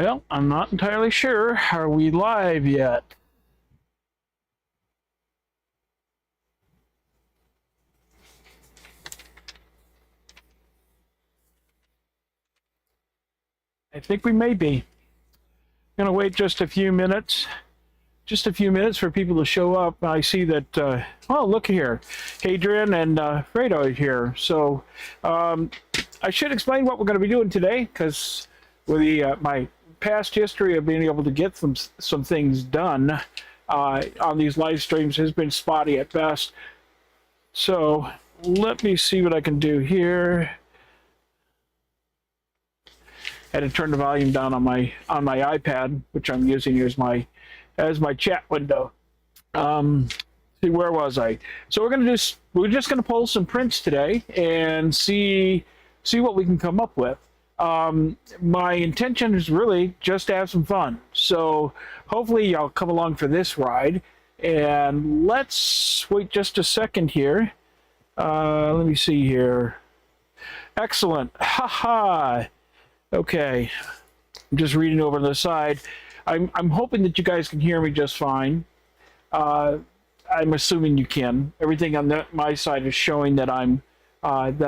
Well, I'm not entirely sure. Are we live yet? I think we may be. I'm going to wait just a few minutes. Just a few minutes for people to show up. I see that, oh, look here. Hadrian and Fredo are here. So I should explain what we're going to be doing today, because with my past history of being able to get some things done on these live streams has been spotty at best. So let me see what I can do here. Had to turn the volume down on my iPad, which I'm using as my chat window. See, where was I? So we're just gonna pull some prints today and see what we can come up with. My intention is really just to have some fun. So hopefully y'all come along for this ride. And let's wait just a second here. Let me see here. Excellent. Haha. Okay. I'm just reading over to the side. I'm hoping that you guys can hear me just fine. I'm assuming you can. Everything on my side is showing that have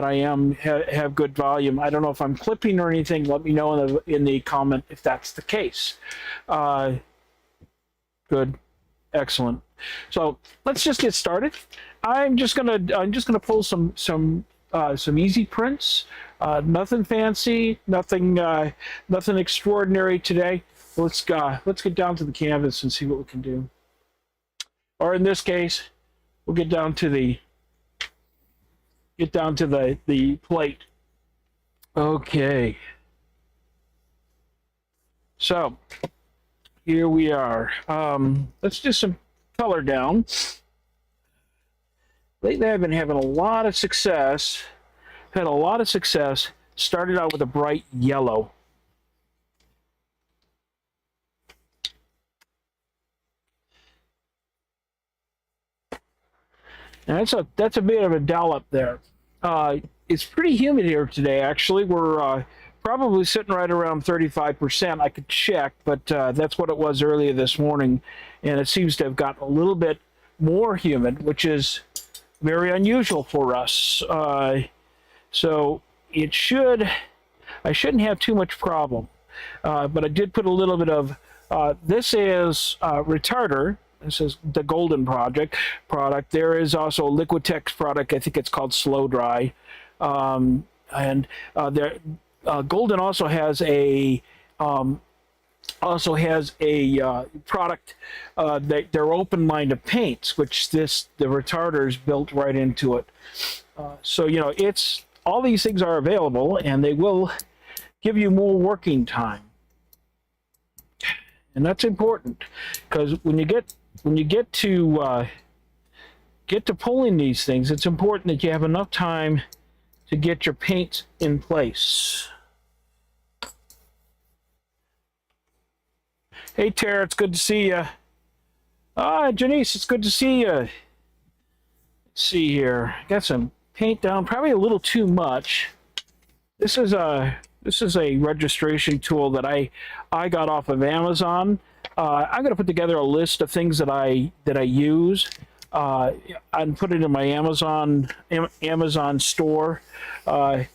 good volume. I don't know if I'm clipping or anything. Let me know in the comment if that's the case. Good, excellent. So let's just get started. I'm just gonna pull some easy prints. Nothing fancy, nothing extraordinary today. Let's get down to the canvas and see what we can do. Or in this case, we'll get down to the plate. Okay. So here we are. Let's do some color down. Lately, I've been having a lot of success. Had a lot of success. Started out with a bright yellow. And that's a bit of a dollop there. It's pretty humid here today, actually. We're probably sitting right around 35%. I could check, but that's what it was earlier this morning. And it seems to have gotten a little bit more humid, which is very unusual for us. So I shouldn't have too much problem. But I did put a little bit of, this is retarder. This is the Golden product. There is also a Liquitex product. I think it's called Slow Dry. Golden also has a product their open line of paints, which the retarder is built right into it. So it's all these things are available, and they will give you more working time, and that's important, because when you get to pulling these things, it's important that you have enough time to get your paint in place. Hey Tara, it's good to see you. Janice, it's good to see you. Let's see here. Got some paint down, probably a little too much. This is a registration tool that I got off of Amazon. I'm going to put together a list of things that I use and put it in my Amazon store. So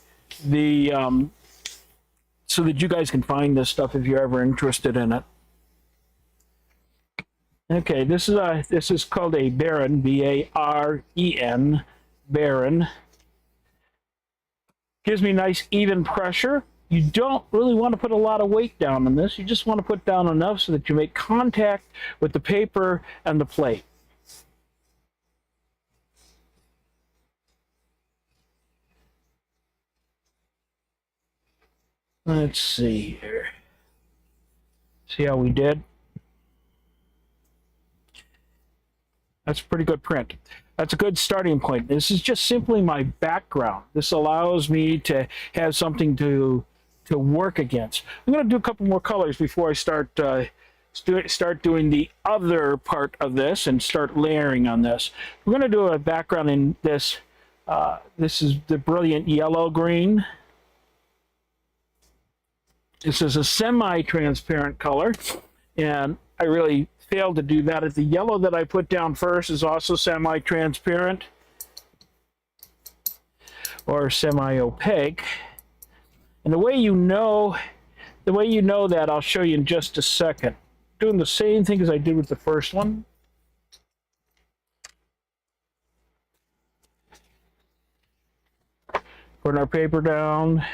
that you guys can find this stuff if you're ever interested in it. Okay, this is called a Baron, B-A-R-E-N, Baron. Gives me nice even pressure. You don't really want to put a lot of weight down on this. You just want to put down enough so that you make contact with the paper and the plate. Let's see here. See how we did? That's a pretty good print. That's a good starting point. This is just simply my background. This allows me to have something to work against. I'm going to do a couple more colors before I start doing the other part of this and start layering on this. We're going to do a background in this. This is the brilliant yellow green. This is a semi-transparent color, and I really failed to do that. The yellow that I put down first is also semi-transparent or semi-opaque. And the way you know that, I'll show you in just a second. Doing the same thing as I did with the first one. Putting our paper down.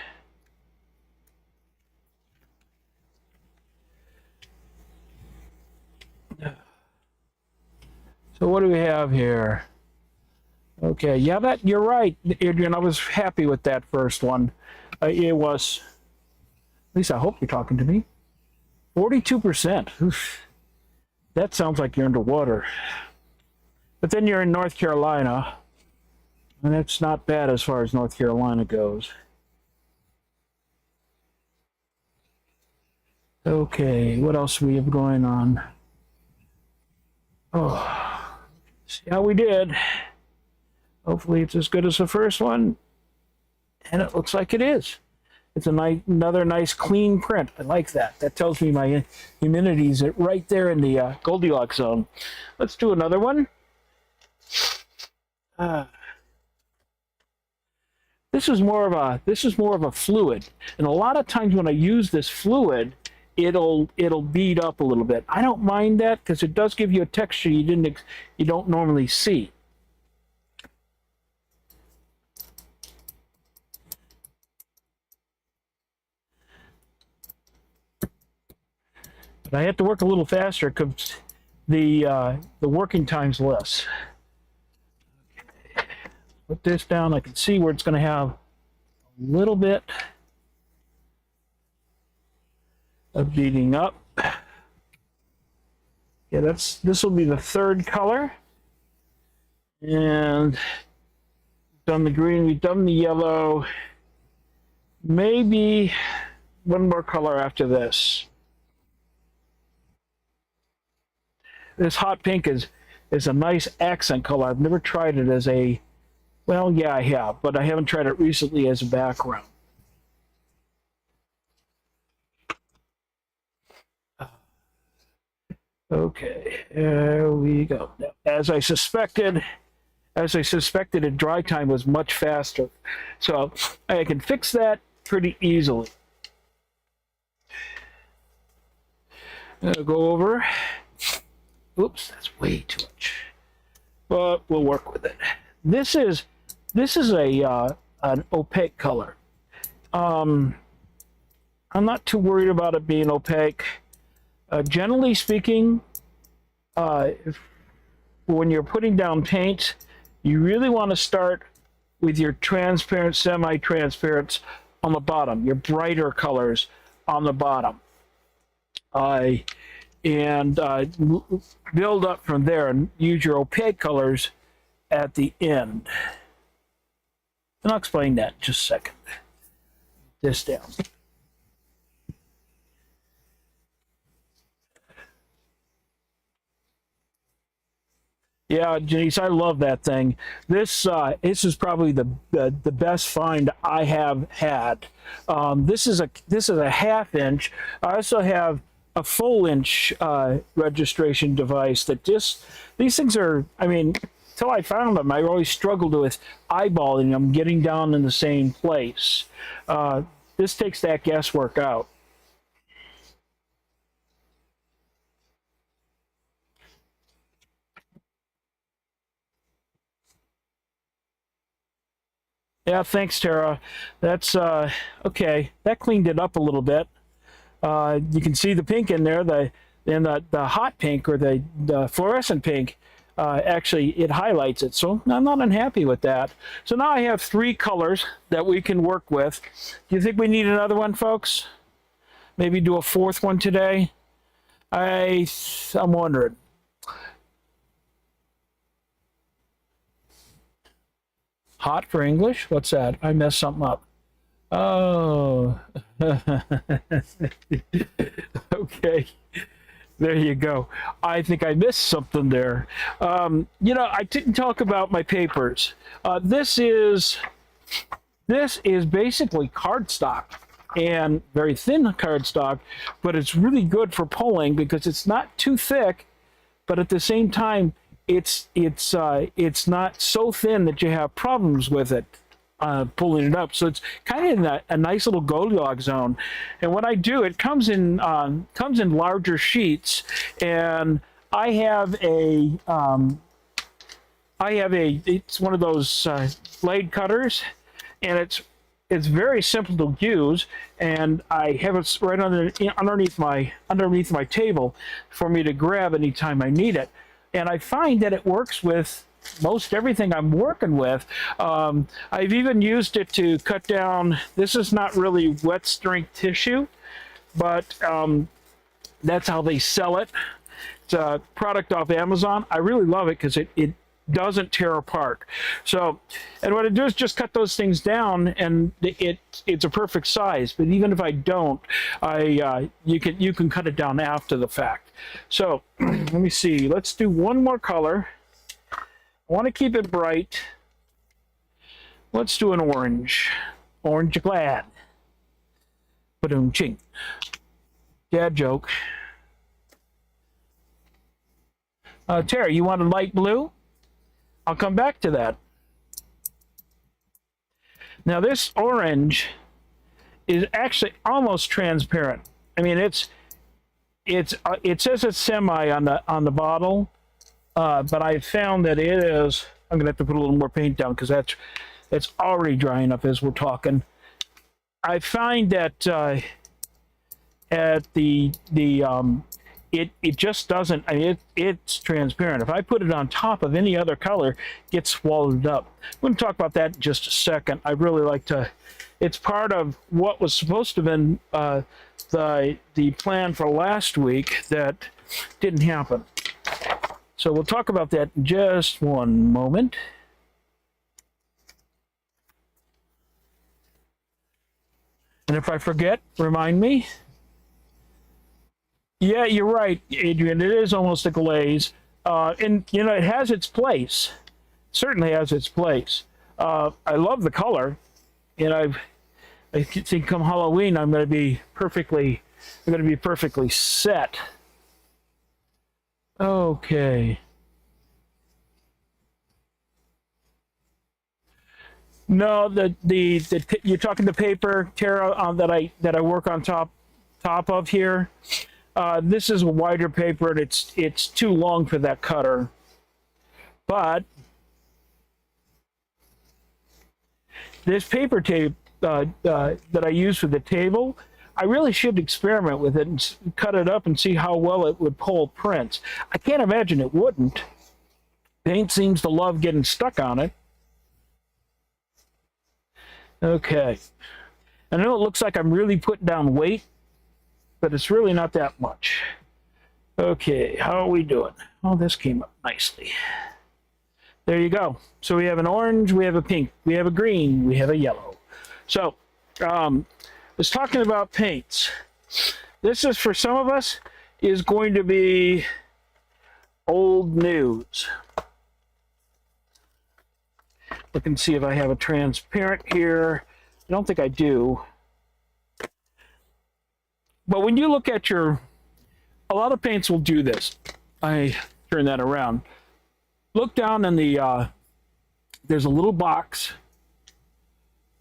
So what do we have here? Okay, yeah, you're right, Adrian. I was happy with that first one. It was, at least I hope you're talking to me, 42%. Oof. That sounds like you're underwater. But then you're in North Carolina, and that's not bad as far as North Carolina goes. Okay, what else do we have going on? Oh. See how we did. Hopefully it's as good as the first one, and it looks like it is. It's another nice clean print. I like that. That tells me my humidity is right there in the Goldilocks zone. Let's do another one. This is more of a fluid, and a lot of times when I use this fluid, it'll bead up a little bit. I don't mind that because it does give you a texture you don't normally see. But I have to work a little faster because the working time's less. Okay. Put this down. I can see where it's going to have a little bit of beading up. Yeah, this will be the third color. And done the green, we've done the yellow. Maybe one more color after this. This hot pink is a nice accent color. I've never tried it as a, well, yeah, I have, but I haven't tried it recently as a background. Okay, there we go. As I suspected, a dry time was much faster. So I can fix that pretty easily. I'll go over. Oops, that's way too much. But we'll work with it. This is an opaque color. I'm not too worried about it being opaque. Generally speaking, when you're putting down paint, you really want to start with your transparent, semi-transparents on the bottom, your brighter colors on the bottom. And build up from there and use your opaque colors at the end. And I'll explain that in just a second. This down. Yeah, Janice, I love that thing. This is probably the best find I have had. This is a half inch. I also have a full inch registration device that these things are, I mean, until I found them, I always struggled with eyeballing them, getting down in the same place. This takes that guesswork out. Yeah, thanks, Tara. That's okay. That cleaned it up a little bit. You can see the pink in there. The hot pink or the fluorescent pink. Actually, it highlights it. So I'm not unhappy with that. So now I have 3 colors that we can work with. Do you think we need another one, folks? Maybe do a 4th one today. I'm wondering. Hot for English? What's that? I messed something up. Oh. Okay. There you go. I think I missed something there. You know, I didn't talk about my papers. This is basically cardstock. and very thin cardstock, but it's really good for pulling because it's not too thick, but at the same time, it's not so thin that you have problems with it pulling it up. So it's kind of in a nice little Goldilocks zone. And what I do, it comes in larger sheets, and I have a it's one of those blade cutters, and it's very simple to use, and I have it right underneath my table for me to grab anytime I need it. And I find that it works with most everything I'm working with. I've even used it to cut down, this is not really wet strength tissue, but that's how they sell it. It's a product off Amazon. I really love it because it doesn't tear apart. So, and what I do is just cut those things down, and it's a perfect size. But even if I don't, you can cut it down after the fact. So let me see. Let's do one more color. I want to keep it bright. Let's do an orange. Orange glad. Ba-doom ching. Dad joke. Terry, you want a light blue? I'll come back to that. Now this orange is actually almost transparent. I mean, it says it's semi on the bottle, but I found that it is. I'm gonna have to put a little more paint down because that's already dry enough as we're talking. I find that at it just doesn't. I mean, it's transparent. If I put it on top of any other color, it gets swallowed up. I'm going to talk about that in just a second. I really like to. It's part of what was supposed to have been the plan for last week that didn't happen. So we'll talk about that in just one moment. And if I forget, remind me. Yeah, you're right, Adrian. It is almost a glaze. And, you know, it has its place. Certainly has its place. I love the color. And I think come Halloween, I'm going to be perfectly set. Okay. No, you're talking the paper, Tara, that I work on top of here. This is a wider paper, and it's too long for that cutter. But this paper tape that I use for the table, I really should experiment with it and cut it up and see how well it would pull prints. I can't imagine it wouldn't. Paint seems to love getting stuck on it. Okay. I know it looks like I'm really putting down weight, but it's really not that much. Okay, how are we doing? Oh, this came up nicely. There you go. So we have an orange, we have a pink, we have a green, we have a yellow. So, let's talking about paints. This is, for some of us, is going to be old news. Look and see if I have a transparent here. I don't think I do. But when you look at a lot of paints will do this. I turn that around. Look down in there's a little box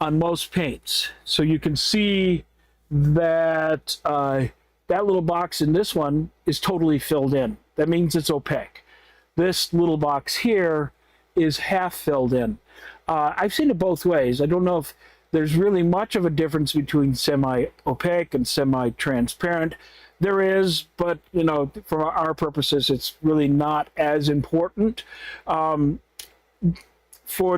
on most paints. So you can see that that little box in this one is totally filled in. That means it's opaque. This little box here is half filled in. I've seen it both ways. I don't know if there's really much of a difference between semi-opaque and semi-transparent. There is, but you know, for our purposes, it's really not as important for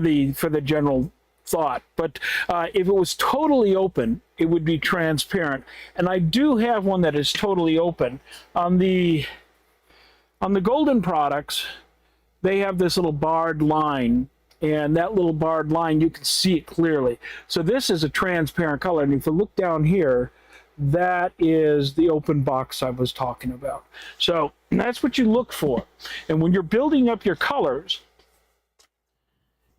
the general thought. But if it was totally open, it would be transparent. And I do have one that is totally open. On the Golden products, they have this little barred line. And that little barred line, you can see it clearly. So this is a transparent color. And if you look down here, that is the open box I was talking about. So that's what you look for. And when you're building up your colors,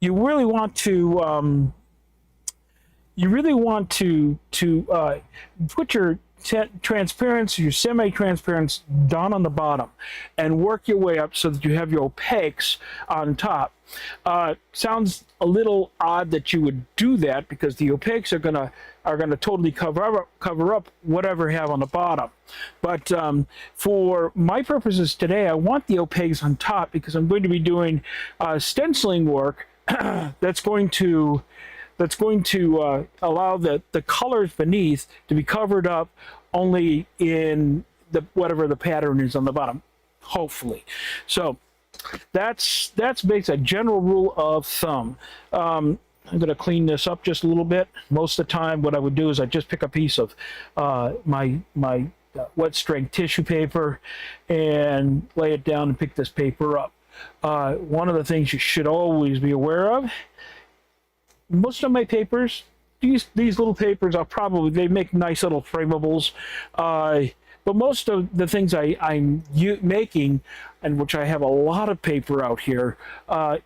you really want to you really want to put your transparency, your semi-transparents down on the bottom and work your way up so that you have your opaques on top. Sounds a little odd that you would do that because the opaques are gonna totally cover up whatever you have on the bottom. But for my purposes today, I want the opaques on top because I'm going to be doing stenciling work that's going to allow the colors beneath to be covered up only in the whatever the pattern is on the bottom, hopefully. So that's basically a general rule of thumb. I'm going to clean this up just a little bit. Most of the time, what I would do is I just pick a piece of my wet strength tissue paper and lay it down and pick this paper up. One of the things you should always be aware of, most of my papers, these little papers are probably, they make nice little framables, but most of the things I'm making, and which I have a lot of paper out here,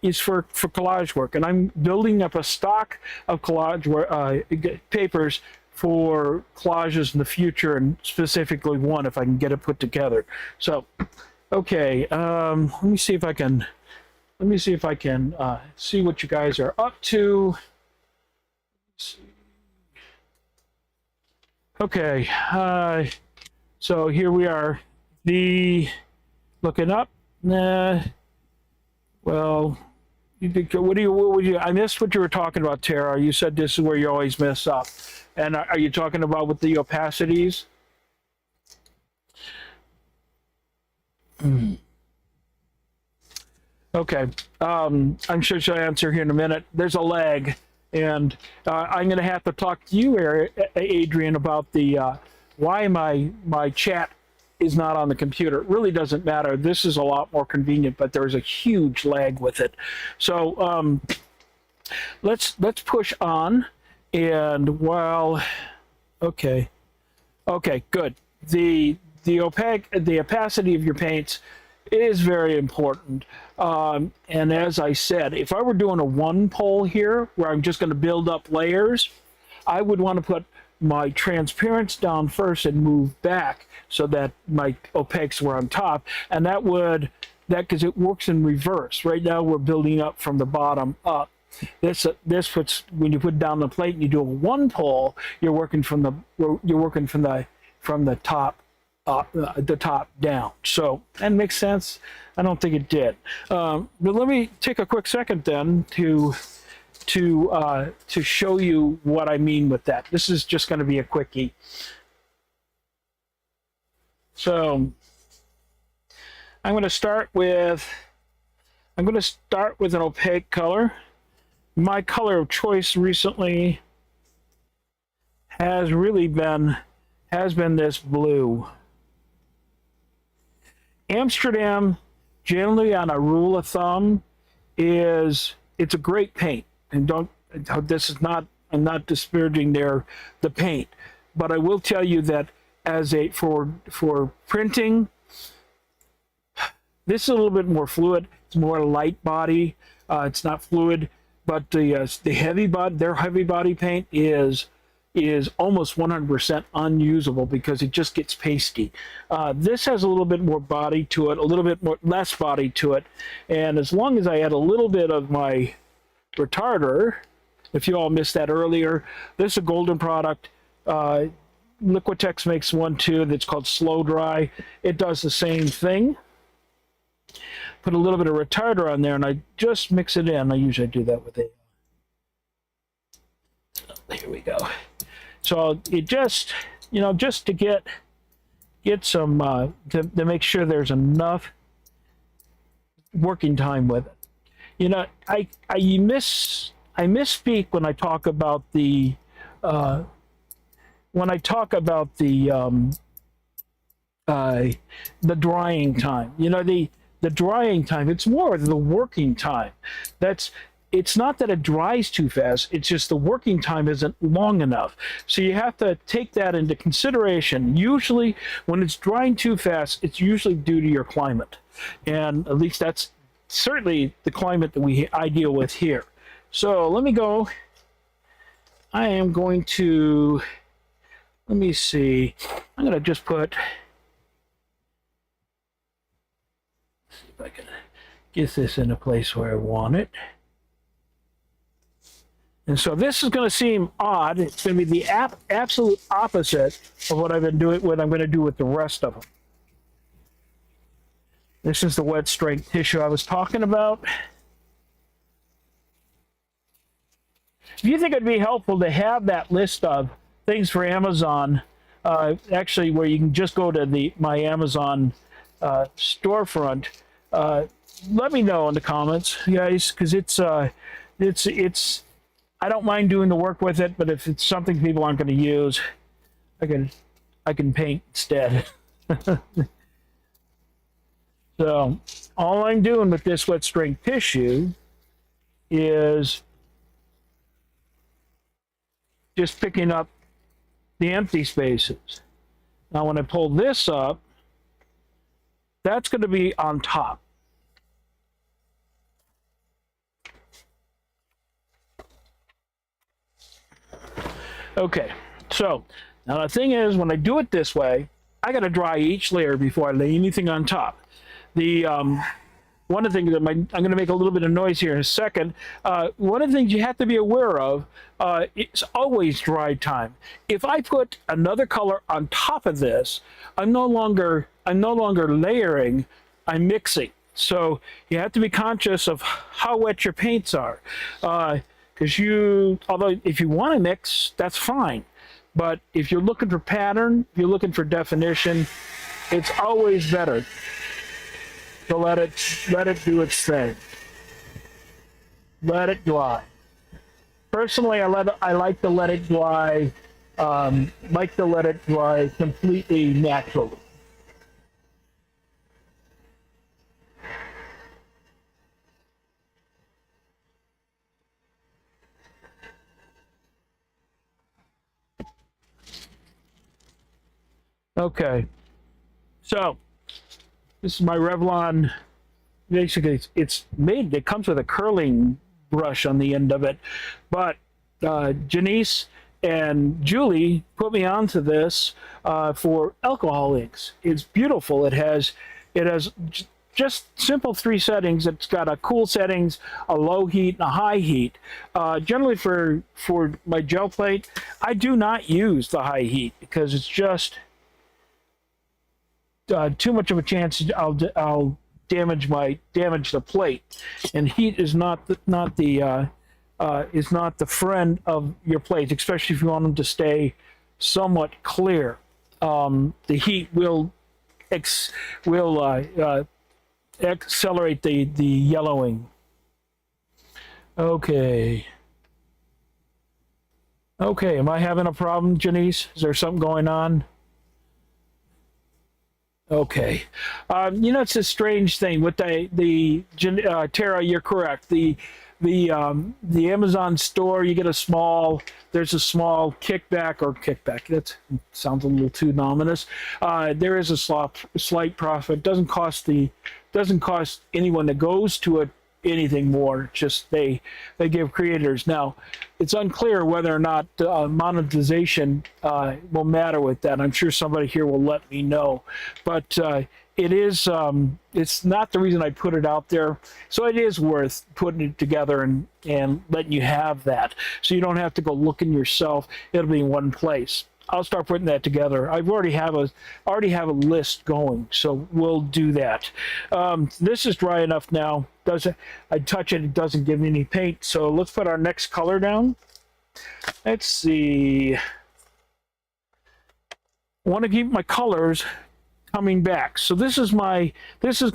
is for collage work, and I'm building up a stock of collage papers for collages in the future, and specifically one if I can get it put together. So, okay, let me see if I can see what you guys are up to. Okay, so here we are. Looking up. Well, what would you? I missed what you were talking about, Tara. You said this is where you always mess up, and are you talking about with the opacities? Okay, I'm sure she'll answer here in a minute. There's a lag, and I'm going to have to talk to you, Adrian, about the why my chat is not on the computer. It really doesn't matter. This is a lot more convenient, but there's a huge lag with it. So let's push on, and while okay, good. The opacity of your paints is very important. And as I said, if I were doing a one pole here where I'm just going to build up layers, I would want to put my transparents down first and move back so that my opaques were on top, and because it works in reverse. Right now we're building up from the bottom up. This puts, when you put down the plate and you do a one pole, you're working from the top. The top down. So that makes sense. I don't think it did. But let me take a quick second then to show you what I mean with that. This is just going to be a quickie. So I'm going to start with an opaque color. My color of choice recently has been this blue. Amsterdam, generally on a rule of thumb, it's a great paint. And I'm not disparaging the paint, but I will tell you that for printing, this is a little bit more fluid. It's more light body. It's not fluid, but the heavy body paint is almost 100% unusable because it just gets pasty. This has a little bit more body to it, a little bit less body to it, and as long as I add a little bit of my retarder, if you all missed that earlier, this is a Golden product. Liquitex makes one too that's called Slow Dry. It does the same thing. Put a little bit of retarder on there, and I just mix it in. I usually do that with a. Here we go. So it just to get some to make sure there's enough working time with it. I misspeak when I talk about the drying time. The drying time, it's more the working time. It's not that it dries too fast, it's just the working time isn't long enough. So you have to take that into consideration. Usually when it's drying too fast, it's usually due to your climate. And at least that's certainly the climate that I deal with here. So let me go I am going to, let me see, I'm going to just put, see if I can get this in a place where I want it. And so this is going to seem odd. It's going to be the absolute opposite of what I've been doing, what I'm going to do with the rest of them. This is the wet strength tissue I was talking about. If you think it'd be helpful to have that list of things for Amazon, actually where you can just go to my Amazon storefront, let me know in the comments, guys, because it's I don't mind doing the work with it, but if it's something people aren't going to use, I can paint instead. So all I'm doing with this wet strength tissue is just picking up the empty spaces. Now when I pull this up, that's going to be on top. Okay, so now the thing is, when I do it this way, I got to dry each layer before I lay anything on top. The one of the things that I'm going to make a little bit of noise here in a second. One of the things you have to be aware of, it's always dry time. If I put another color on top of this, I'm no longer layering, I'm mixing. So you have to be conscious of how wet your paints are. Because although if you want to mix, that's fine. But if you're looking for pattern, if you're looking for definition, it's always better to let it do its thing. Let it dry. Personally, I like to let it dry. Completely naturally. Okay, so this is my Revlon. Basically, it comes with a curling brush on the end of it, but Janice and Julie put me onto this for alcohol inks. It's beautiful. It has just simple 3 settings. It's got a cool settings, a low heat, and a high heat. Generally for my gel plate, I do not use the high heat because it's just too much of a chance I'll damage the plate, and heat is not the friend of your plates, especially if you want them to stay somewhat clear. The heat will accelerate the yellowing. Okay, am I having a problem, Janice? Is there something going on? Okay, it's a strange thing with Tara. You're correct. The Amazon store, you get there's a small kickback. That sounds a little too ominous. There is a slight profit. Doesn't cost anyone that goes to it anything more. Just they give creators. Now, it's unclear whether or not monetization will matter with that. I'm sure somebody here will let me know, but it is it's not the reason I put it out there. So it is worth putting it together and letting you have that, so you don't have to go looking yourself. It'll be in one place. I'll start putting that together. I already have a list going, so we'll do that. This is dry enough now. I touch it, it doesn't give me any paint. So let's put our next color down. Let's see. I want to keep my colors coming back. So this is going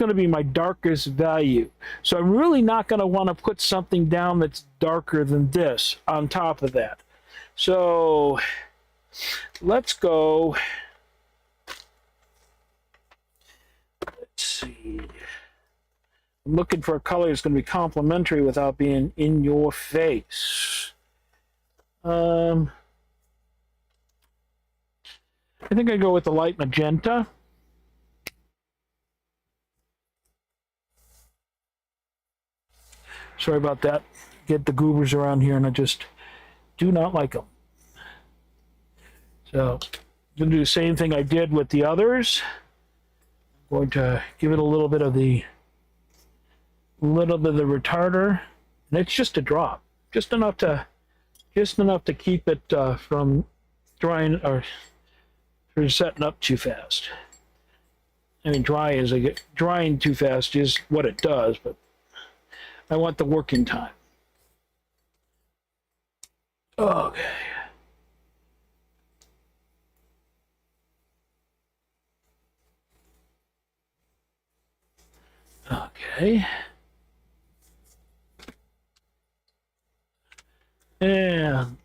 to be my darkest value. So I'm really not going to want to put something down that's darker than this on top of that. So let's go. Let's see. I'm looking for a color that's going to be complementary without being in your face. I think I go with the light magenta. Sorry about that. Get the goobers around here, and I just do not like them. So I'm going to do the same thing I did with the others. I'm going to give it a little bit of the retarder, and it's just a drop, just enough to keep it from drying or from setting up too fast. I mean, drying too fast is what it does, but I want the working time. Okay. Okay. And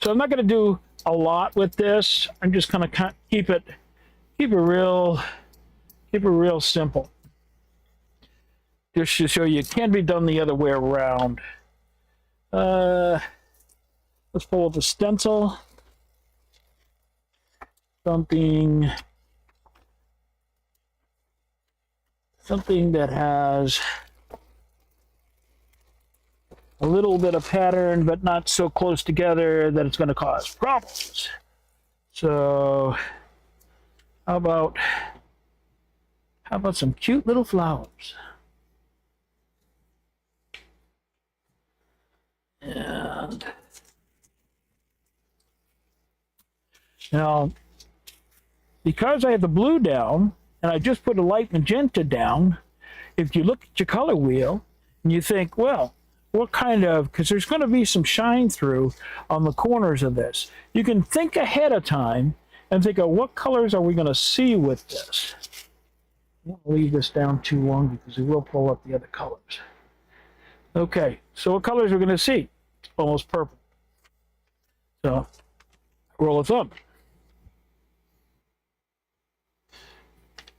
so I'm not going to do a lot with this. I'm just going to keep it real simple. Just to show you it can be done the other way around. Let's pull up a stencil. Something that has a little bit of pattern, but not so close together that it's going to cause problems. So, how about some cute little flowers? And now, because I have the blue down and I just put a light magenta down, if you look at your color wheel and you think, well, what kind of, because there's going to be some shine through on the corners of this. You can think ahead of time and think of what colors are we going to see with this. I won't leave this down too long because we will pull up the other colors. Okay, so what colors are we going to see? Almost purple. So, roll a thumb.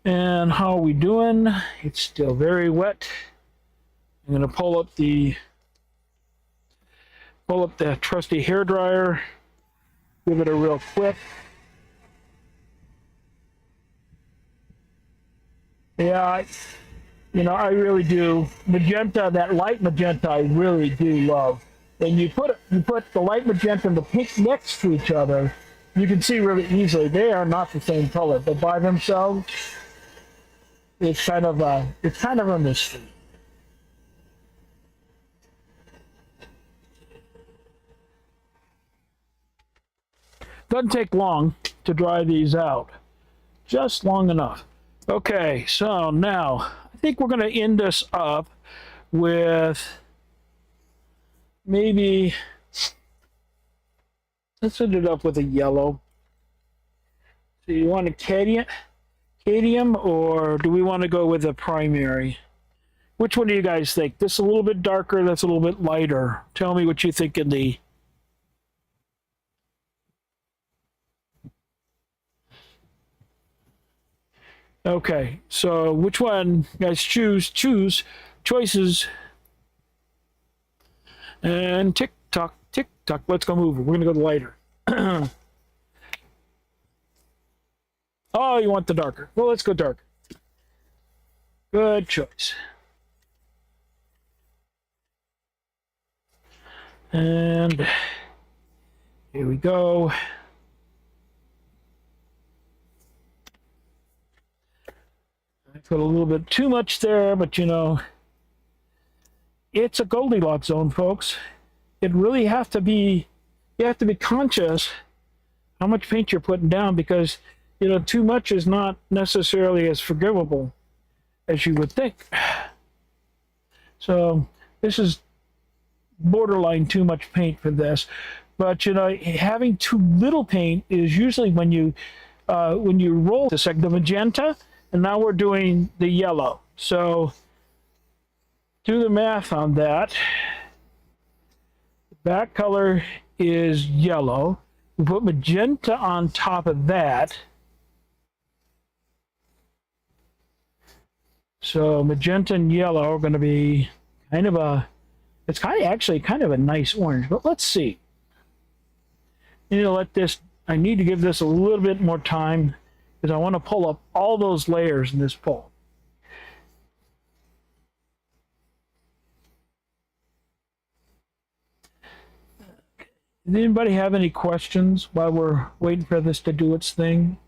And how are we doing? It's still very wet. I'm going to pull up the trusty hair dryer. Give it a real quick. Yeah, I really do. Magenta, that light magenta, I really do love. And you put the light magenta and the pink next to each other, you can see really easily they are not the same color, but by themselves, it's kind of a mystery. Doesn't take long to dry these out, just long enough. Okay, so now I think we're going to end this up with maybe, let's end it up with a yellow. So you want a cadmium, or do we want to go with a primary? Which one do you guys think? This is a little bit darker, that's a little bit lighter. Tell me what you think in the... Okay, so which one, guys? Choose choices. And tick tock, let's go move. We're gonna go lighter. Oh, you want the darker. Well, let's go darker. Good choice. And here we go. I put a little bit too much there, but it's a Goldilocks zone, folks. You have to be conscious how much paint you're putting down, because too much is not necessarily as forgivable as you would think. So this is borderline too much paint for this, but having too little paint is usually when you roll this, like the magenta, and now we're doing the yellow. So do the math on that. The back color is yellow. We put magenta on top of that. So magenta and yellow are going to be actually kind of a nice orange, but let's see. I need to give this a little bit more time is I want to pull up all those layers in this pole. Does anybody have any questions while we're waiting for this to do its thing?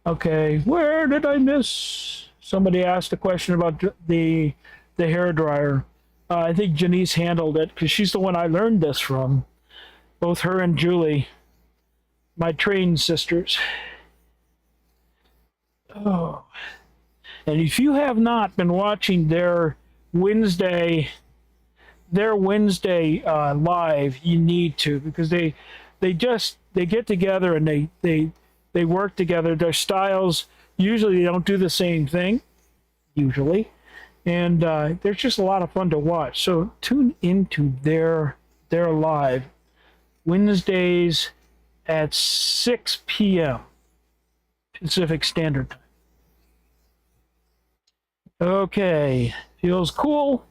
Okay, where did I miss? Somebody asked a question about the hair dryer. I think Janice handled it because she's the one I learned this from. Both her and Julie, my trained sisters. Oh, and if you have not been watching their Wednesday live, you need to, because they get together and they work together. Their styles usually they don't do the same thing usually, and they're just a lot of fun to watch. So tune into their live Wednesdays at 6 p.m. Pacific Standard Time. Okay, feels cool.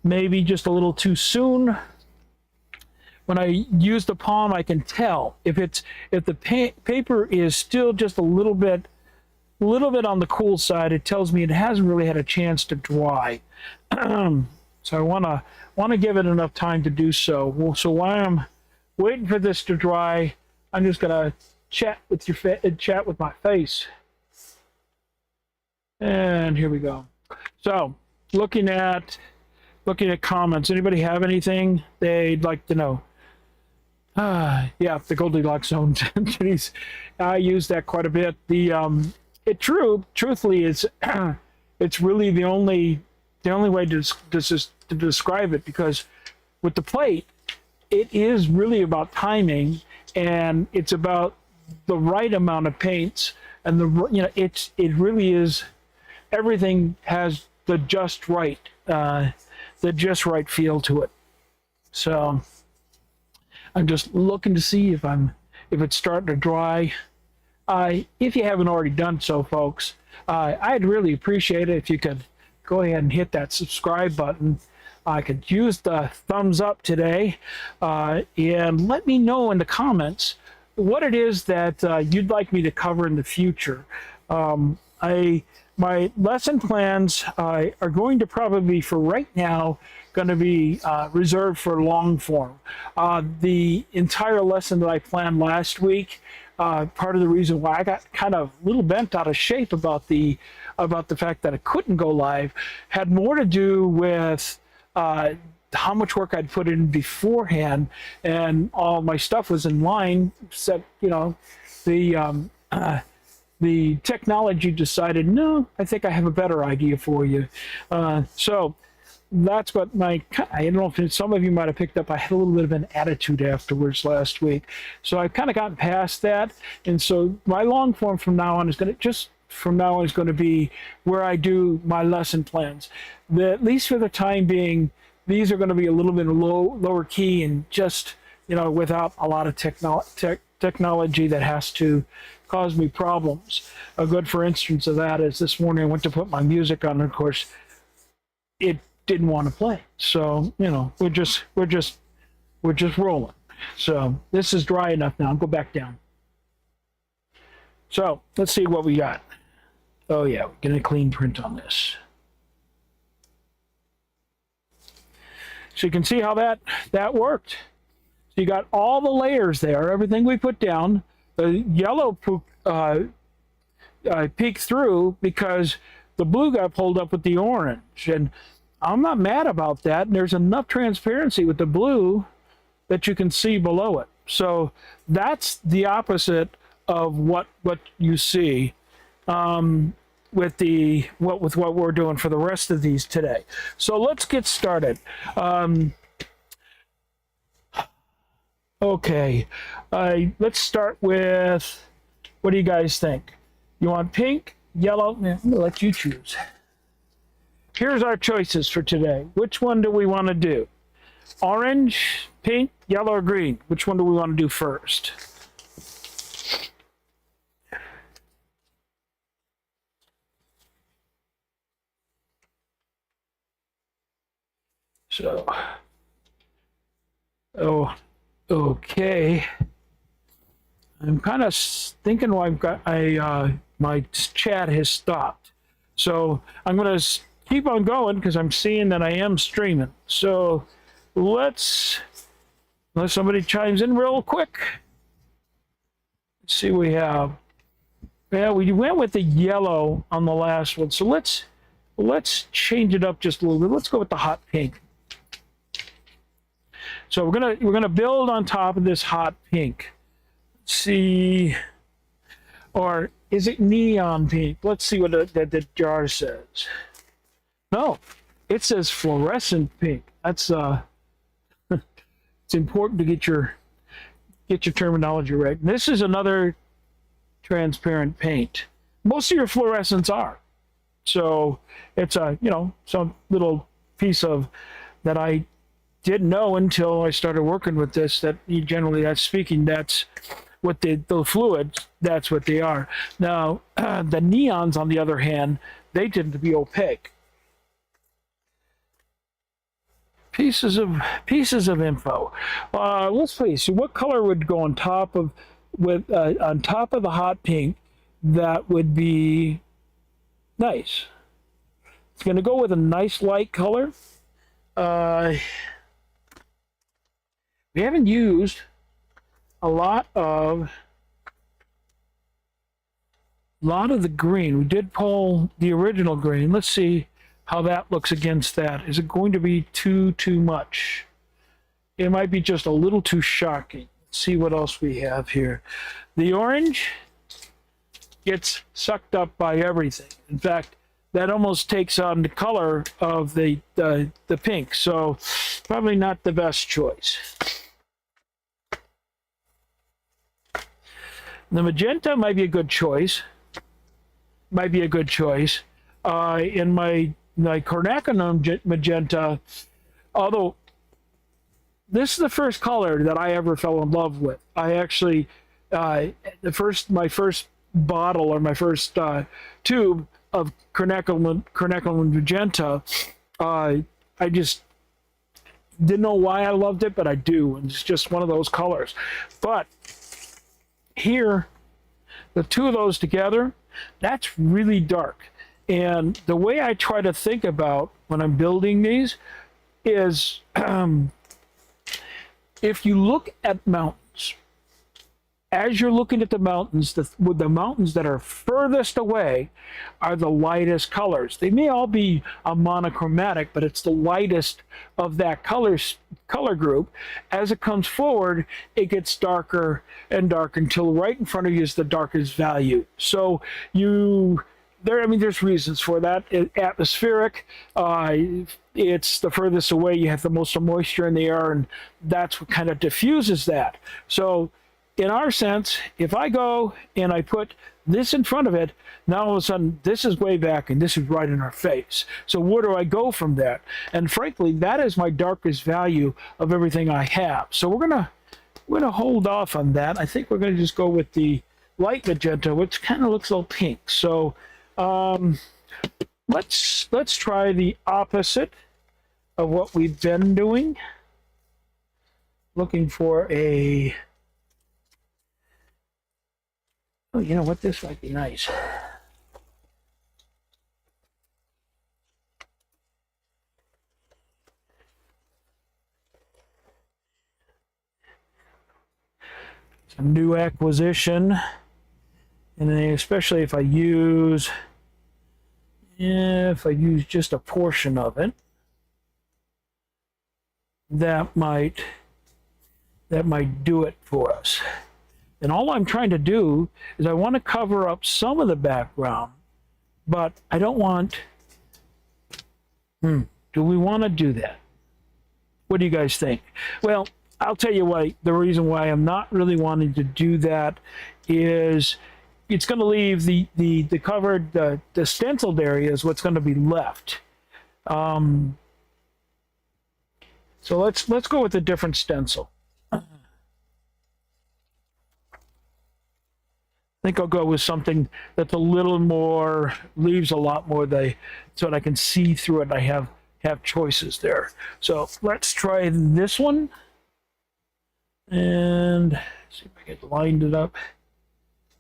Maybe just a little too soon. When I use the palm, I can tell if the paper is still just a little bit on the cool side. It tells me it hasn't really had a chance to dry. So I want to give it enough time to do so. So while I'm waiting for this to dry, I'm just gonna chat with my face. And here we go. So looking at comments. Anybody have anything they'd like to know? Yeah, the Goldilocks zone. I use that quite a bit. Truthfully, it's really the only way to describe it, because with the plate, it is really about timing, and it's about the right amount of paints, and it really is. Everything has the just right feel to it. So I'm just looking to see if it's starting to dry. If you haven't already done so, folks, I'd really appreciate it if you could go ahead and hit that subscribe button. I could use the thumbs up today, and let me know in the comments what it is that you'd like me to cover in the future. My lesson plans are going to probably, for right now, going to be reserved for long form. The entire lesson that I planned last week, part of the reason why I got kind of a little bent out of shape about the fact that it couldn't go live, had more to do with how much work I'd put in beforehand, and all my stuff was in line. Except, the technology decided, no, I think I have a better idea for you. So that's what I don't know if some of you might have picked up, I had a little bit of an attitude afterwards last week. So I've kind of gotten past that. And so my long form from now on is going to be where I do my lesson plans. At least for the time being, these are going to be a little bit lower key, and just, without a lot of technology that has to cause me problems. A good for instance of that is this morning I went to put my music on, and of course it didn't want to play. So we're just rolling. So this is dry enough now. I'll go back down. So let's see what we got. Oh yeah, we're getting a clean print on this. So you can see how that worked. So you got all the layers there, everything we put down. The yellow peeked through because the blue got pulled up with the orange, and I'm not mad about that. And there's enough transparency with the blue that you can see below it. So that's the opposite of what you see with what we're doing for the rest of these today. So let's get started. Okay, let's start with, what do you guys think? You want pink, yellow? I'm going to let you choose. Here's our choices for today. Which one do we want to do? Orange, pink, yellow, or green? Which one do we want to do first? So, okay. I'm kind of thinking why my chat has stopped. So I'm going to keep on going because I'm seeing that I am streaming. So unless somebody chimes in real quick. Let's see what we have. Yeah, we went with the yellow on the last one. So let's change it up just a little bit. Let's go with the hot pink. So we're gonna build on top of this hot pink. Let's see, or is it neon pink? Let's see what the jar says. No, it says fluorescent pink. That's it's important to get your terminology right. And this is another transparent paint. Most of your fluorescents are. So it's a, some little piece of that I didn't know until I started working with this, that generally that's what the fluids, that's what they are. Now, the neons, on the other hand, they tend to be opaque. Pieces of info. Let's see. So, what color would go on top of the hot pink that would be nice? It's going to go with a nice light color. We haven't used a lot of the green. We did pull the original green. Let's see how that looks against that. Is it going to be too much? It might be just a little too shocking. Let's see what else we have here. The orange gets sucked up by everything. In fact, that almost takes on the color of the pink. So probably not the best choice. The magenta might be a good choice. In my quinacridone magenta, although this is the first color that I ever fell in love with. I actually, my first bottle or my first tube of quinacridone magenta, I just didn't know why I loved it, but I do. And it's just one of those colors. But here, the two of those together, that's really dark. And the way I try to think about when I'm building these is if you look at mountains, as you're looking at the mountains, the mountains that are furthest away are the lightest colors. They may all be a monochromatic, but it's the lightest of that color group. As it comes forward, it gets darker and darker until right in front of you is the darkest value. So there's reasons for that. Atmospheric, it's the furthest away, you have the most moisture in the air, and that's what kind of diffuses that. So in our sense, if I go and I put this in front of it, now all of a sudden this is way back and this is right in our face. So where do I go from that? And frankly, that is my darkest value of everything I have. So we're gonna hold off on that. I think we're gonna just go with the light magenta, which kind of looks a little pink. So let's try the opposite of what we've been doing. Looking for a, oh, you know what? This might be nice. It's a new acquisition, and then especially if I use just a portion of it, that might do it for us. And all I'm trying to do is I want to cover up some of the background, but I don't want, do we want to do that? What do you guys think? Well, I'll tell you why. The reason why I'm not really wanting to do that is it's going to leave the covered, the stenciled area is what's going to be left. So let's go with a different stencil. I think I'll go with something that's a little more, leaves a lot more, so that I can see through it and I have choices there. So let's try this one. And see if I get lined it up.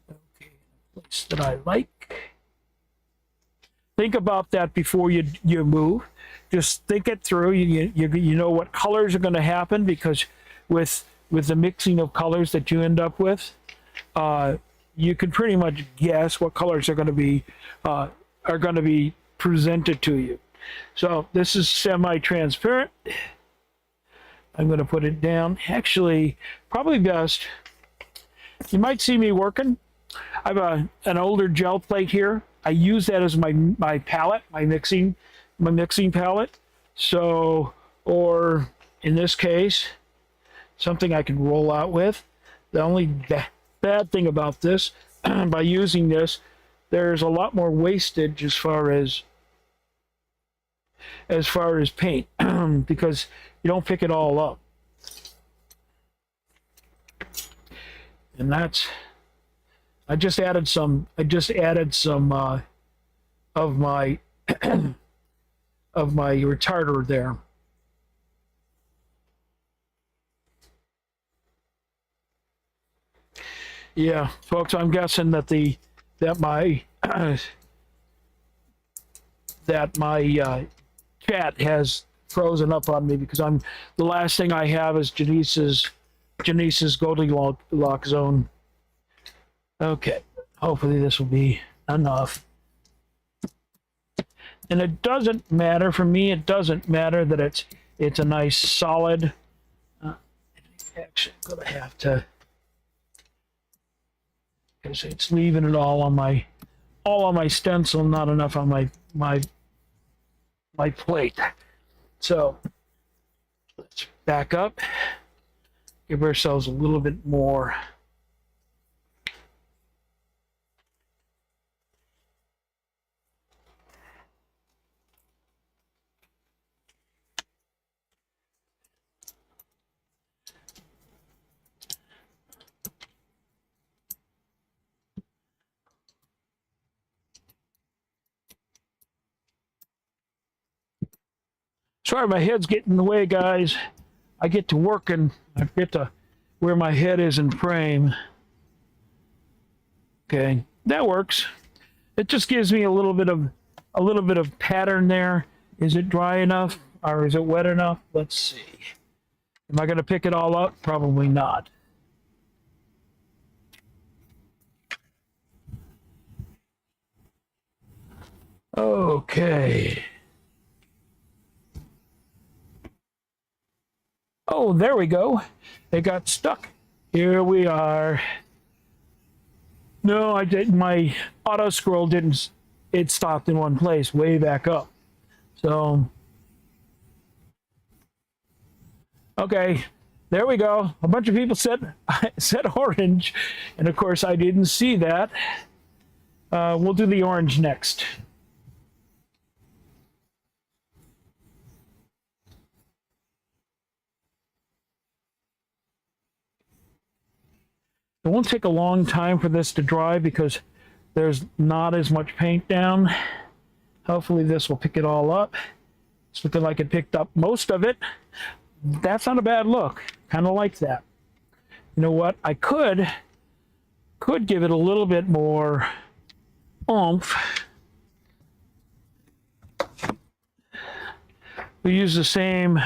Okay, place that I like. Think about that before you move. Just think it through. You know what colors are going to happen, because with the mixing of colors that you end up with, you can pretty much guess what colors are going to be presented to you. So this is semi-transparent. I'm going to put it down. Actually, probably best. You might see me working. I have an older gel plate here. I use that as my palette, my mixing palette. So, or in this case, something I can roll out with. The only bad thing about this, by using this, there's a lot more wastage as far as paint, because you don't pick it all up. And that's, I just added some of my of my retarder there. Yeah, folks, I'm guessing that my chat has frozen up on me, because the last thing I have is Janice's Goldilocks zone. Okay, hopefully this will be enough. And it doesn't matter for me. It doesn't matter that it's a nice solid. Actually, I'm gonna have to, because it's leaving it all on my stencil, not enough on my plate. So let's back up, give ourselves a little bit more. Sorry, my head's getting in the way, guys. I get to work and I get to where my head is in frame. Okay, that works. It just gives me a little bit of pattern there. Is it dry enough or is it wet enough? Let's see. Am I going to pick it all up? Probably not. Okay. Oh, there we go. It got stuck. Here we are. No, I didn't. My auto scroll didn't. It stopped in one place, way back up. So, okay, there we go. A bunch of people said orange, and of course I didn't see that. We'll do the orange next. It won't take a long time for this to dry because there's not as much paint down. Hopefully this will pick it all up. It's looking like it picked up most of it. That's not a bad look. Kind of like that. You know what? I could give it a little bit more oomph. We'll use the same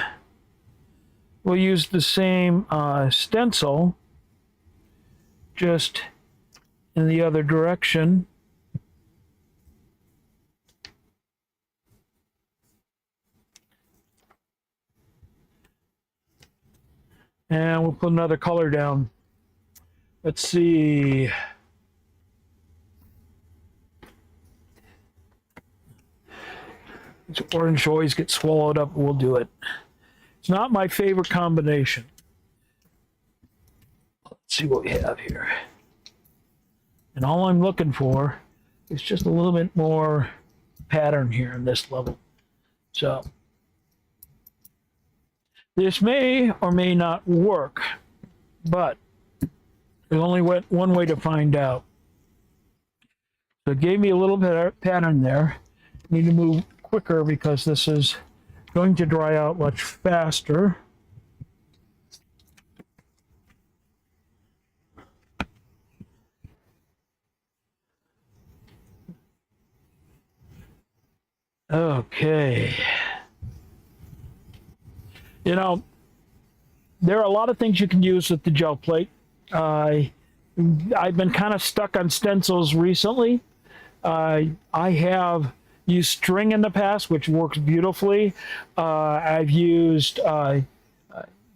stencil, just in the other direction. And we'll put another color down. Let's see. This orange always gets swallowed up. We'll do it. It's not my favorite combination. Let's see what we have here. And all I'm looking for is just a little bit more pattern here in this level. So this may or may not work, but there's only one way to find out. So it gave me a little bit of pattern there. I need to move quicker because this is going to dry out much faster. Okay. You know, there are a lot of things you can use with the gel plate. I've been kind of stuck on stencils recently. I have used string in the past, which works beautifully. I've used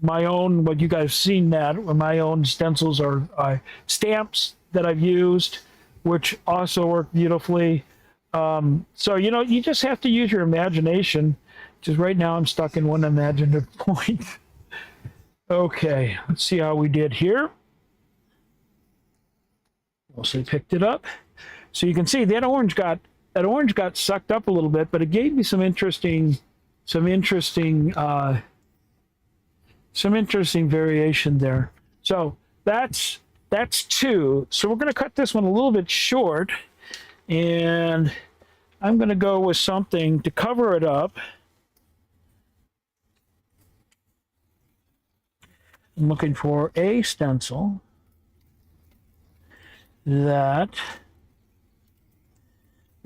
my own, what you guys have seen that, my own stencils are stamps that I've used, which also work beautifully. So, you know, you just have to use your imagination. Just right now I'm stuck in one imaginative point. Okay, let's see how we did here. Mostly picked it up. So you can see that orange got sucked up a little bit, but it gave me some interesting variation there. So that's two. So we're going to cut this one a little bit short, and I'm going to go with something to cover it up. I'm looking for a stencil that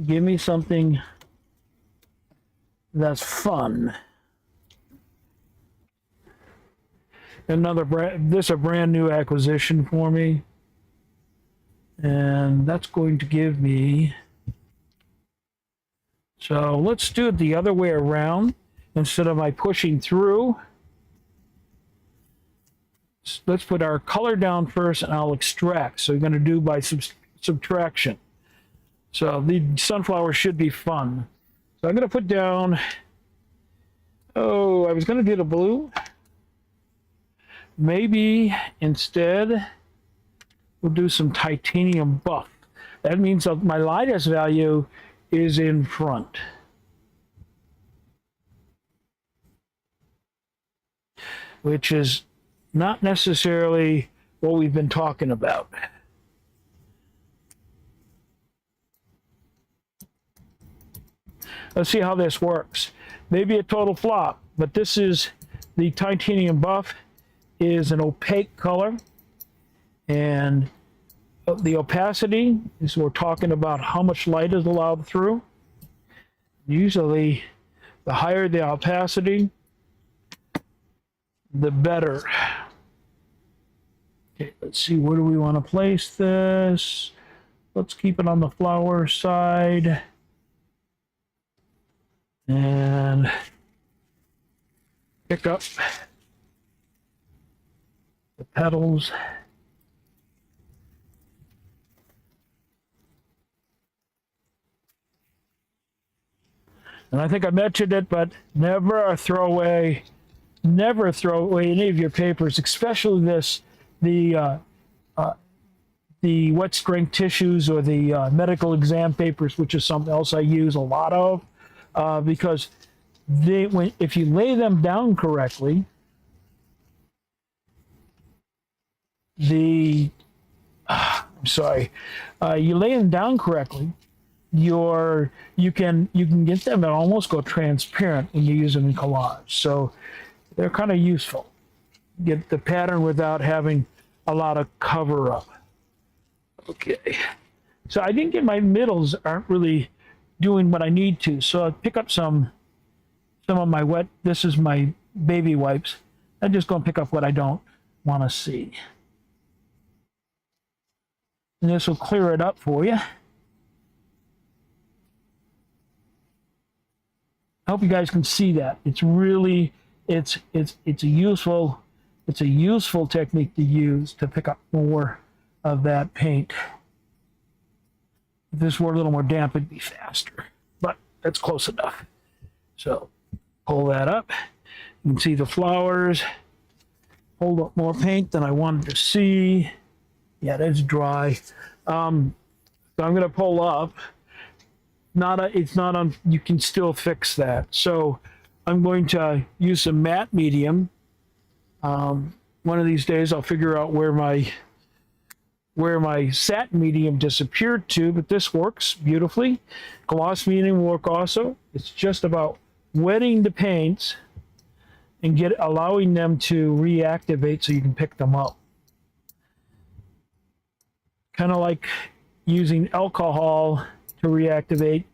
give me something that's fun. This is a brand new acquisition for me, and that's going to give me, so let's do it the other way around. Instead of my pushing through, let's put our color down first and I'll extract. So we're going to do by subtraction. So the sunflower should be fun. So I'm going to put down, I was going to do the blue. Maybe instead we'll do some titanium buff. That means that my lightest value is in front. Which is not necessarily what we've been talking about. Let's see how this works. Maybe a total flop, but this is the titanium buff is an opaque color, and the opacity is, we're talking about how much light is allowed through. Usually the higher the opacity, the better. Okay, let's see, where do we want to place this? Let's keep it on the flower side. And pick up the petals. And I think I mentioned it, but never throw away any of your papers, especially the wet strength tissues or the medical exam papers, which is something else I use a lot of, because if you lay them down correctly, you lay them down correctly, you can get them to almost go transparent when you use them in collage. So they're kind of useful. Get the pattern without having a lot of cover up. Okay, so I didn't get my middles aren't really doing what I need to, so I'll pick up some of my wet. This is my baby wipes. I'm just going to pick up what I don't want to see, and this will clear it up for you. I hope you guys can see that. It's really it's a useful technique to use to pick up more of that paint. If this were a little more damp, it'd be faster, but that's close enough. So pull that up. You can see the flowers. Hold up more paint than I wanted to see. Yeah, that's dry. So I'm going to pull up. It's not on. You can still fix that. So I'm going to use some matte medium. One of these days I'll figure out where my satin medium disappeared to, but this works beautifully. Gloss medium will work also. It's just about wetting the paints and allowing them to reactivate so you can pick them up. Kind of like using alcohol to reactivate.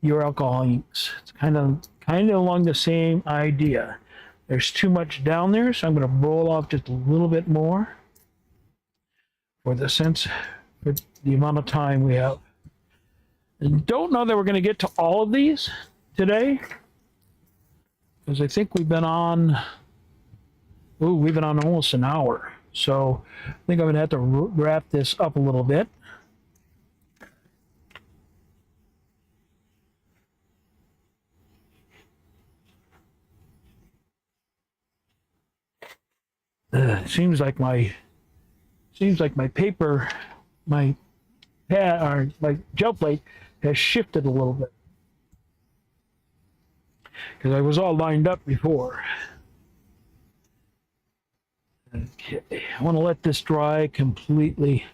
your alcohol inks. It's kind of along the same idea. There's too much down there, so I'm going to roll off just a little bit more for the amount of time we have. And don't know that we're going to get to all of these today, because I think we've been on almost an hour. So I think I'm going to have to wrap this up a little bit. Seems like my paper, my pad, or my gel plate has shifted a little bit, because I was all lined up before. Okay, I want to let this dry completely.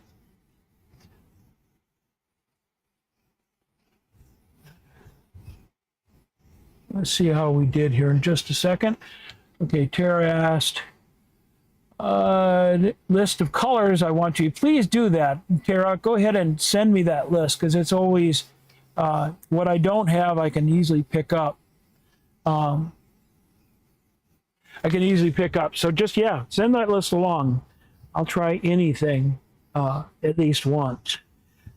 Let's see how we did here in just a second. Okay, Tara asked, list of colors I want you. Please do that, Tara. Go ahead and send me that list, because it's always what I don't have, I can easily pick up. So just, yeah, send that list along. I'll try anything at least once.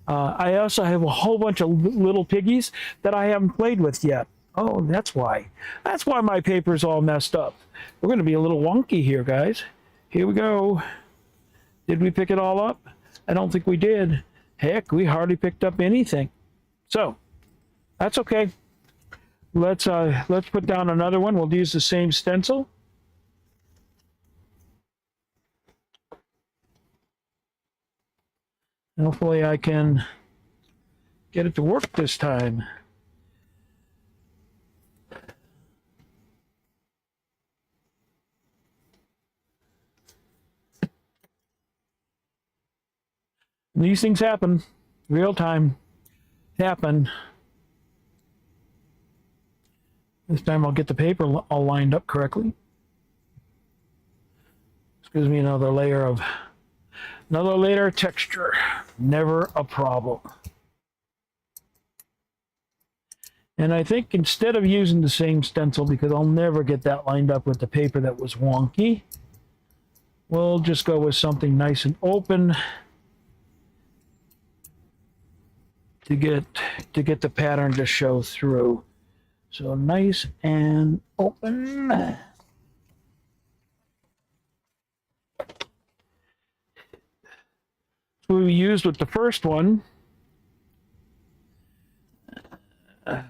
I also have a whole bunch of little piggies that I haven't played with yet. Oh, that's why. That's why my paper's all messed up. We're going to be a little wonky here, guys. Here we go. Did we pick it all up? I don't think we did. Heck, we hardly picked up anything. So, that's okay. Let's put down another one. We'll use the same stencil. Hopefully I can get it to work this time. These things happen, real time, happen. This time I'll get the paper all lined up correctly. This gives me another layer of texture. Never a problem. And I think instead of using the same stencil, because I'll never get that lined up with the paper that was wonky, we'll just go with something nice and open to get the pattern to show through. So nice and open. That's what we used with the first one. I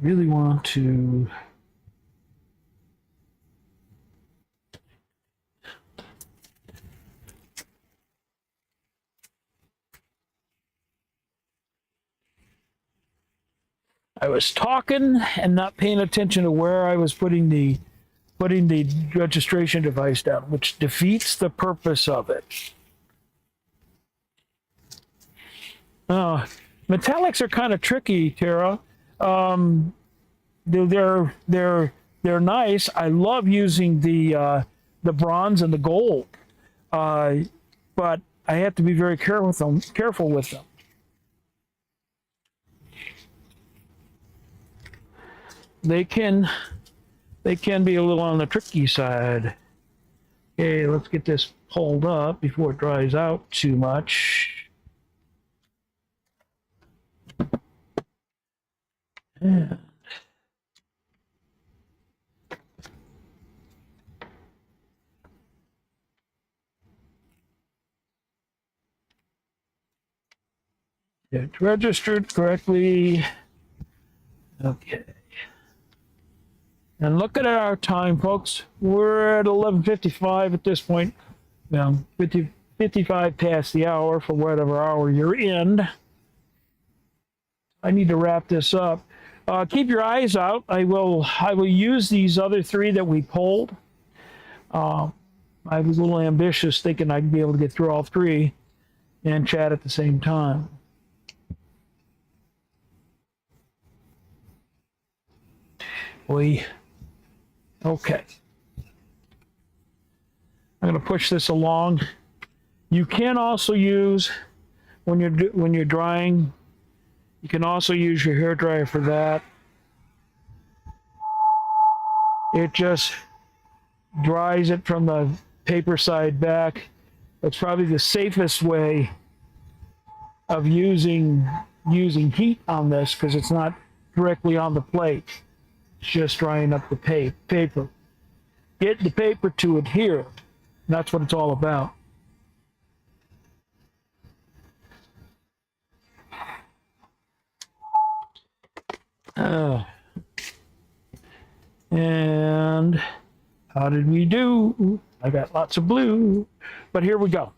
really want to I was talking and not paying attention to where I was putting the registration device down, which defeats the purpose of it. Metallics are kind of tricky, Tara. They're nice. I love using the bronze and the gold, but I have to be very careful with them. They can be a little on the tricky side. Okay, let's get this pulled up before it dries out too much. And it's registered correctly. Okay. And look at our time, folks. We're at 11:55 at this point. 55 past the hour for whatever hour you're in. I need to wrap this up. Keep your eyes out. I will use these other three that we pulled. I was a little ambitious, thinking I'd be able to get through all three and chat at the same time. Okay. I'm going to push this along. You can also use, when you're drying, You can also use your hairdryer for that. It just dries it from the paper side back. That's probably the safest way of using heat on this because it's not directly on the plate. It's just drying up the paper. Get the paper to adhere. That's what it's all about. And how did we do? I got lots of blue, but here we go.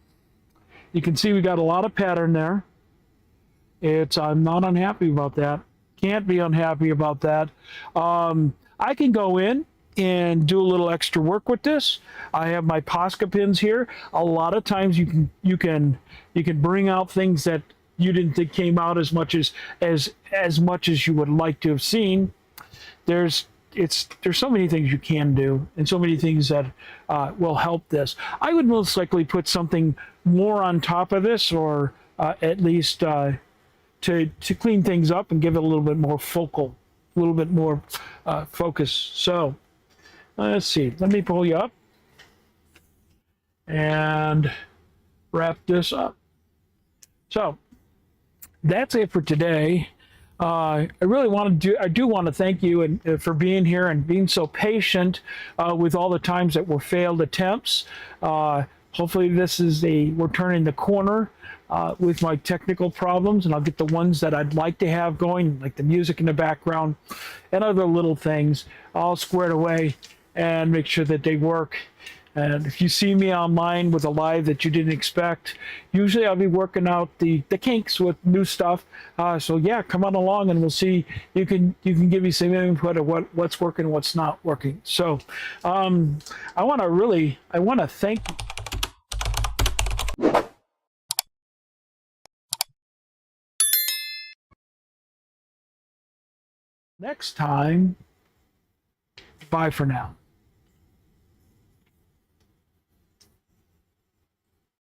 You can see we got a lot of pattern there. I'm not unhappy about that. Can't be unhappy about that. I can go in and do a little extra work with this. I have my Posca pins here. A lot of times you can bring out things that you didn't think came out as much as you would like to have seen. There's so many things you can do and so many things that will help this. I would most likely put something more on top of this, or at least to clean things up and give it a little bit more focal, a little bit more focus. So let's see. Let me pull you up and wrap this up. So that's it for today. I do want to thank you and for being here and being so patient with all the times that were failed attempts. Hopefully we're turning the corner with my technical problems, and I'll get the ones that I'd like to have going, like the music in the background and other little things, all squared away and make sure that they work. And if you see me online with a live that you didn't expect, usually I'll be working out the kinks with new stuff. So yeah, come on along and we'll see. You can give me some input of what's working, what's not working. So I want to thank you. Next time, bye for now.